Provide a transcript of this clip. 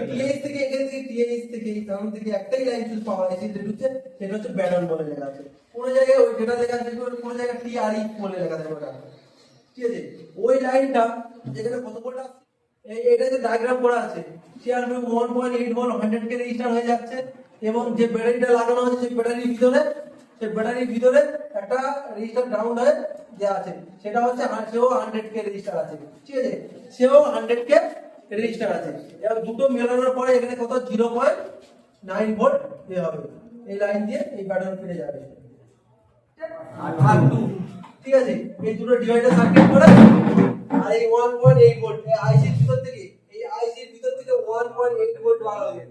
TH থেকে এখান থেকে টিএইচ থেকে গ্রাউন্ড থেকে একটাই লাইন চুজ পাওয়া গেছে, যেটা হচ্ছে সেটা হচ্ছে ব্যাটন বলে লেখা আছে। কোন জায়গায় ওই যেটা লেখা আছে কোন জায়গায় টিআরই বলে লেখা আছে ওটা, ঠিক আছে। ওই লাইনটা যেখানে কত ভোল্ট আছে, এটা যে ডায়াগ্রাম করা আছে, সিআরপি 1.8 ভোল্ট 100 কে রেজিস্টার হয়ে যাচ্ছে, এবং যে ব্যাটারিটা লাগানো আছে সেই ব্যাটারির ভিতরে একটা রেজিস্টার গ্রাউন্ড হয়ে দেওয়া আছে, সেটা হচ্ছে সেও 100 কে রেজিস্টার আছে, ঠিক আছে। সেও 100 কে রেজিস্টার আছে। এবার দুটো মেলানোর পরে এখানে কত 0.9 ভোল্ট দেওয়া হবে, এই লাইন দিয়ে এই ব্যাটারি ফিরে যাবে। আর 2, ঠিক আছে। এই দুটো ডিভাইডার সার্কিট করে আর এই 1.8 ভোল্ট এই আইসির ভিতর থেকে 1.8 ভোল্ট বার হবে।